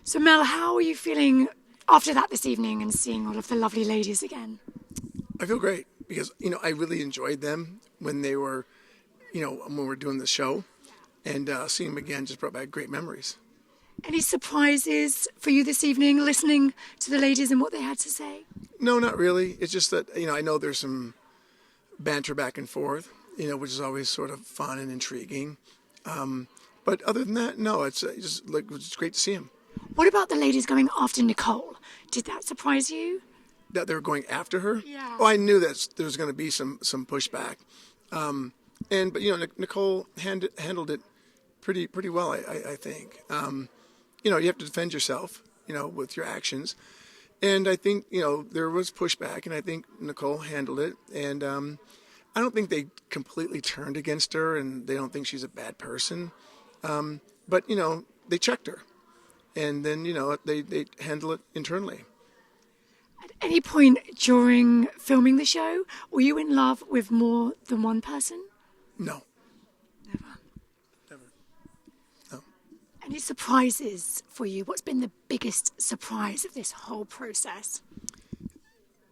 So Mel, how are you feeling after that this evening and seeing all of the lovely ladies again? I feel great because, I really enjoyed them when they were, when we were doing the show. And seeing them again just brought back great memories. Any surprises for you this evening, listening to the ladies and what they had to say? No, not really. It's just that, I know there's some banter back and forth, which is always sort of fun and intriguing. But other than that, no, it's great to see them. What about the ladies going after Nicole? Did that surprise you? That they were going after her? Yeah. Oh, I knew that there was going to be some pushback. But Nicole handled it pretty well, I think. You have to defend yourself, with your actions. And I think, there was pushback, and I think Nicole handled it. And I don't think they completely turned against her, and they don't think she's a bad person. But, they checked her. And then, they handle it internally. At any point during filming the show, were you in love with more than one person? No. Never. Never. No. Any surprises for you? What's been the biggest surprise of this whole process?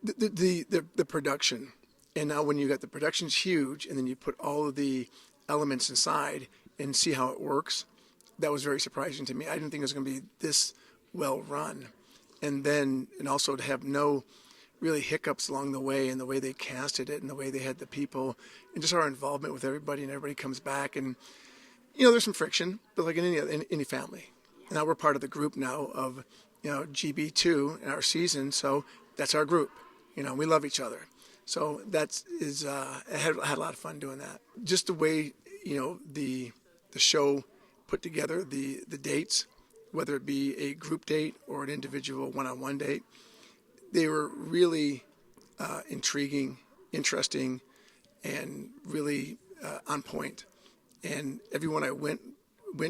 The production. And now when you got the production's huge, and then you put all of the elements inside and see how it works, that was very surprising to me. I didn't think it was going to be this well run. And also to have no really hiccups along the way, and the way they casted it and the way they had the people and just our involvement with everybody, and everybody comes back. And, there's some friction, but like in any family. And now we're part of the group now of, GB2 in our season. So that's our group. We love each other. So I had a lot of fun doing that. Just the way, the show put together the dates, whether it be a group date or an individual one-on-one date, they were really intriguing, interesting, and really on point. And everyone I went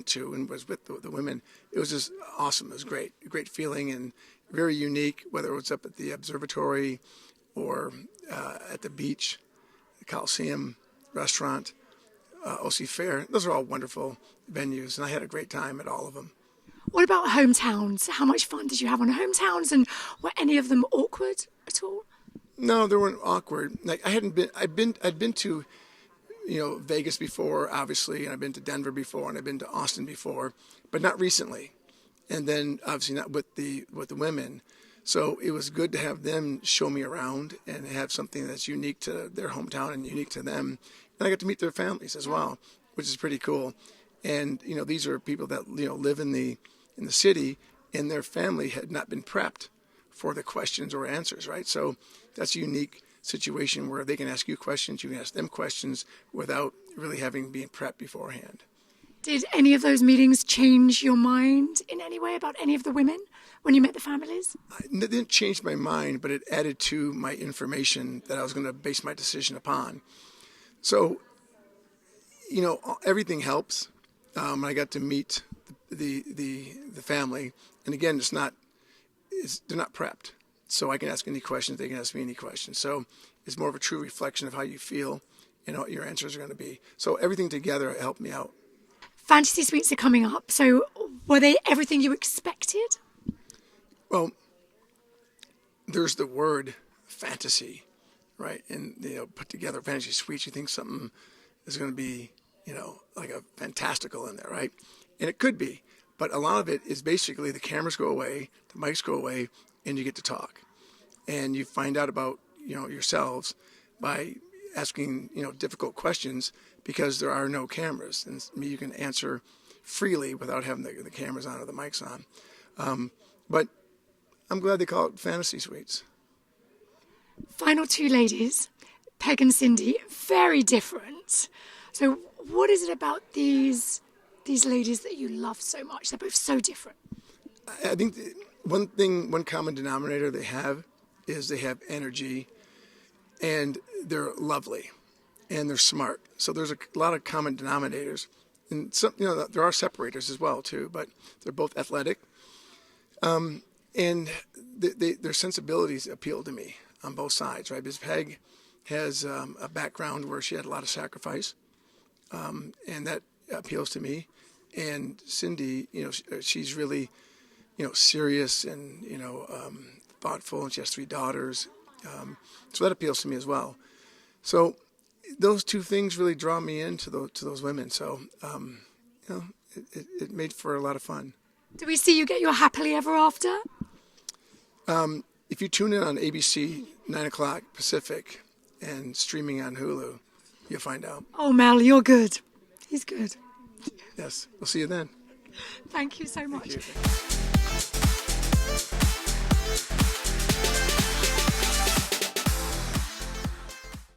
to and was with the women, it was just awesome. It was great, a great feeling, and very unique, whether it was up at the observatory or at the beach, the Coliseum restaurant, OC Fair. Those are all wonderful venues, and I had a great time at all of them. What about hometowns? How much fun did you have on hometowns, and were any of them awkward at all? No, they weren't awkward. Like I'd been to, Vegas before, obviously, and I've been to Denver before, and I've been to Austin before, but not recently. And then obviously not with the women. So it was good to have them show me around and have something that's unique to their hometown and unique to them. And I got to meet their families as well, which is pretty cool. And these are people that live in the city, and their family had not been prepped for the questions or answers, right? So that's a unique situation where they can ask you questions, you can ask them questions without really having been prepped beforehand. Did any of those meetings change your mind in any way about any of the women when you met the families? It didn't change my mind, but it added to my information that I was going to base my decision upon. So, everything helps. I got to meet the family, and again, they're not prepped. So I can ask any questions, they can ask me any questions. So it's more of a true reflection of how you feel and what your answers are going to be. So everything together helped me out. Fantasy Suites are coming up, so were they everything you expected? Well, there's the word fantasy, right? And, put together Fantasy Suites, you think something is going to be, like a fantastical in there, right? And it could be, but a lot of it is basically the cameras go away, the mics go away, and you get to talk. And you find out about, yourselves by asking, difficult questions, because there are no cameras. And you can answer freely without having the cameras on or the mics on. But I'm glad they call it Fantasy Suites. Final two ladies, Peg and Cindy, very different. So what is it about these ladies that you love so much? They're both so different. I think one common denominator they have is they have energy, and they're lovely, and they're smart. So there's a lot of common denominators, and some, there are separators as well too. But they're both athletic, and their sensibilities appeal to me on both sides, right? Because Peg has a background where she had a lot of sacrifice, and that appeals to me. And Cindy, she's really serious and thoughtful, and she has 3 daughters. So that appeals to me as well. So those 2 things really draw me into those women. So it made for a lot of fun. Do we see you get your happily ever after? If you tune in on ABC 9 o'clock Pacific and streaming on Hulu, you'll find out. Oh, Mel, you're good. He's good. Yes, we'll see you then. Thank you so much. Thank you.